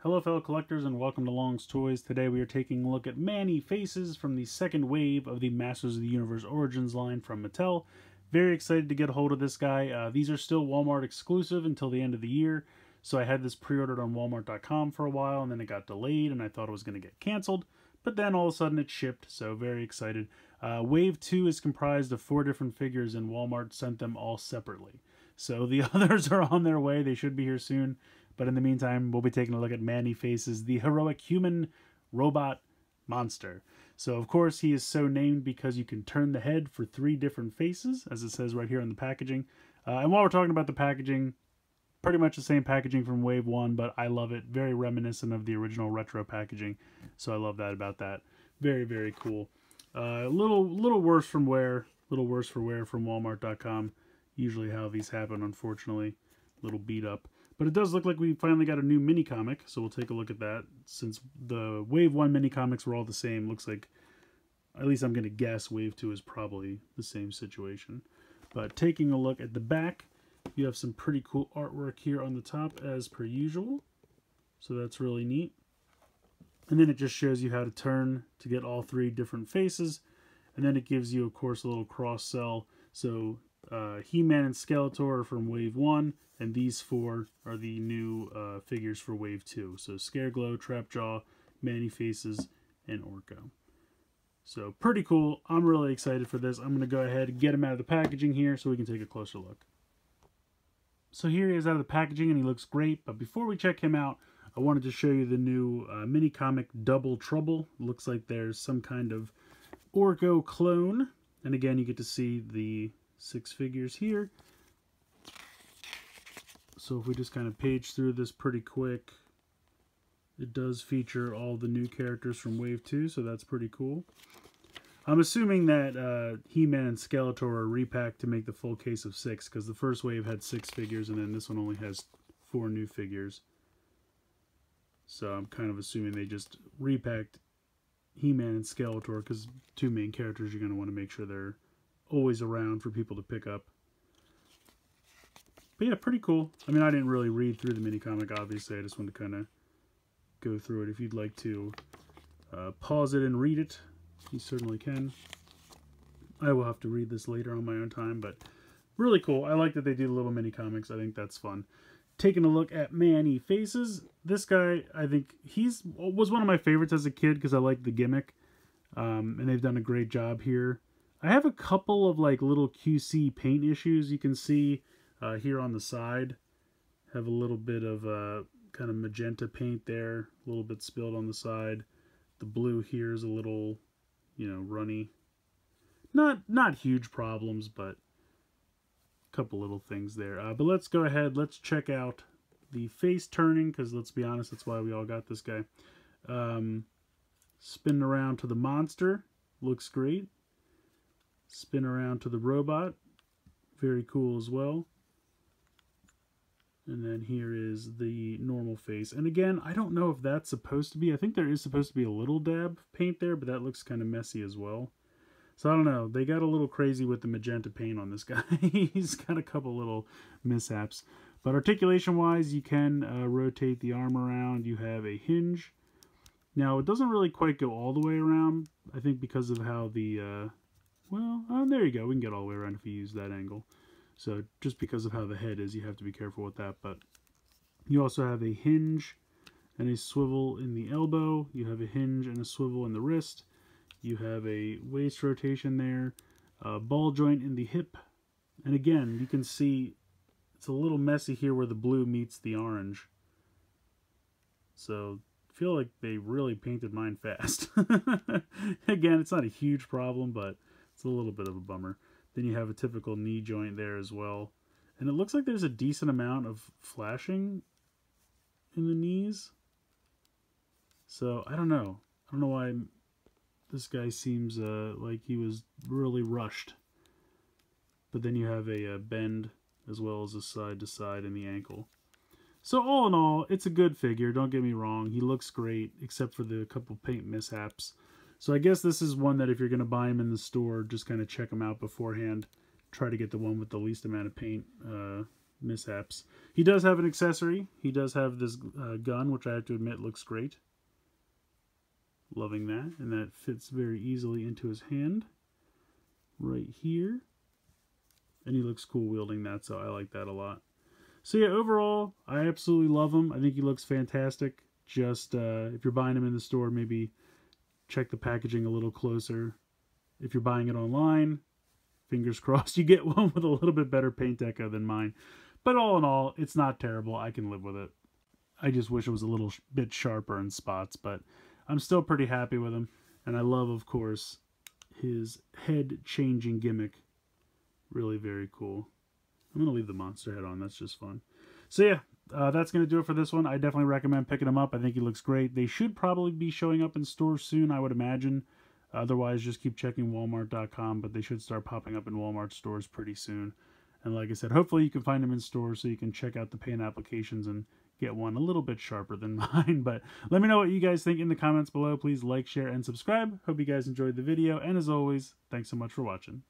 Hello fellow collectors and welcome to Long's Toys. Today we are taking a look at Man-E-Faces from the second wave of the Masters of the Universe Origins line from Mattel. Very excited to get a hold of this guy. These are still Walmart exclusive until the end of the year. So I had this pre-ordered on Walmart.com for a while and then it got delayed and I thought it was going to get canceled. But then all of a sudden it shipped, so very excited. Wave 2 is comprised of 4 different figures and Walmart sent them all separately. So the others are on their way. They should be here soon. But in the meantime, we'll be taking a look at Man-E-Faces, the heroic human robot monster. So, of course, he is so named because you can turn the head for 3 different faces, as it says right here on the packaging. And while we're talking about the packaging, pretty much the same packaging from Wave 1, but I love it. Very reminiscent of the original retro packaging. So I love that about that. Very, very cool. Little worse from wear. Little worse for wear from Walmart.com. Usually how these happen, unfortunately. Little beat up. But it does look like we finally got a new mini-comic, so we'll take a look at that. Since the Wave 1 mini-comics were all the same, looks like, at least I'm going to guess, Wave 2 is probably the same situation. But taking a look at the back, you have some pretty cool artwork here on the top, as per usual. So that's really neat. And then it just shows you how to turn to get all 3 different faces. And then it gives you, of course, a little cross-sell. So He-Man and Skeletor are from Wave 1. And these 4 are the new figures for Wave 2. So Scareglow, Trapjaw, Man-E-Faces, and Orko. So pretty cool. I'm really excited for this. I'm going to go ahead and get him out of the packaging here so we can take a closer look. So here he is out of the packaging and he looks great. But before we check him out, I wanted to show you the new mini-comic Double Trouble. Looks like there's some kind of Orko clone. And again, you get to see the 6 figures here. So if we just kind of page through this pretty quick, it does feature all the new characters from Wave 2, so that's pretty cool. I'm assuming that He-Man and Skeletor are repacked to make the full case of 6, because the first wave had 6 figures, and then this one only has 4 new figures. So I'm kind of assuming they just repacked He-Man and Skeletor, because 2 main characters you're going to want to make sure they're always around for people to pick up. But yeah, pretty cool. I mean, I didn't really read through the mini-comic, obviously. I just wanted to kind of go through it. If you'd like to pause it and read it, you certainly can. I will have to read this later on my own time, but really cool. I like that they do little mini-comics. I think that's fun. Taking a look at Man-E-Faces. This guy, I think was one of my favorites as a kid because I like the gimmick. And they've done a great job here. I have a couple of like little QC paint issues you can see here on the side. Have a little bit of kind of magenta paint there, a little bit spilled on the side. The blue here is a little, runny. Not huge problems, but a couple little things there. But let's go ahead, let's check out the face turning, because let's be honest, that's why we all got this guy. Spin around to the monster, looks great. Spin around to the robot, very cool as well. And then here is the normal face. And again, I don't know if that's supposed to be. I think there is supposed to be a little dab paint there, but that looks kind of messy as well. So I don't know. They got a little crazy with the magenta paint on this guy. He's got a couple little mishaps. But articulation-wise, you can rotate the arm around. You have a hinge. Now, it doesn't really quite go all the way around. I think because of how the... there you go. We can get all the way around if you use that angle. So just because of how the head is, you have to be careful with that. But you also have a hinge and a swivel in the elbow. You have a hinge and a swivel in the wrist. You have a waist rotation there. A ball joint in the hip. And again, you can see it's a little messy here where the blue meets the orange. So I feel like they really painted mine fast. Again, it's not a huge problem, but it's a little bit of a bummer. Then you have a typical knee joint there as well. And it looks like there's a decent amount of flashing in the knees. So, I don't know. I don't know why this guy seems like he was really rushed. But then you have a bend as well as a side to side in the ankle. So all in all, it's a good figure. Don't get me wrong. He looks great, except for the couple paint mishaps. So I guess this is one that if you're going to buy him in the store, just kind of check him out beforehand. Try to get the one with the least amount of paint mishaps. He does have an accessory. He does have this gun, which I have to admit looks great. Loving that. And that fits very easily into his hand. Right here. And he looks cool wielding that, so I like that a lot. So yeah, overall, I absolutely love him. I think he looks fantastic. Just, if you're buying him in the store, maybe check the packaging a little closer. If you're buying it online, fingers crossed you get one with a little bit better paint deco than mine. But all in all, it's not terrible. I can live with it. I just wish it was a little bit sharper in spots, but I'm still pretty happy with him. And I love, of course, his head-changing gimmick. Really very cool. I'm going to leave the monster head on. That's just fun. So yeah, that's going to do it for this one. I definitely recommend picking him up. I think he looks great. They should probably be showing up in stores soon, I would imagine. Otherwise, just keep checking Walmart.com, but they should start popping up in Walmart stores pretty soon. And like I said, hopefully you can find them in stores so you can check out the paint applications and get one a little bit sharper than mine. But let me know what you guys think in the comments below. Please like, share, and subscribe. Hope you guys enjoyed the video. And as always, thanks so much for watching.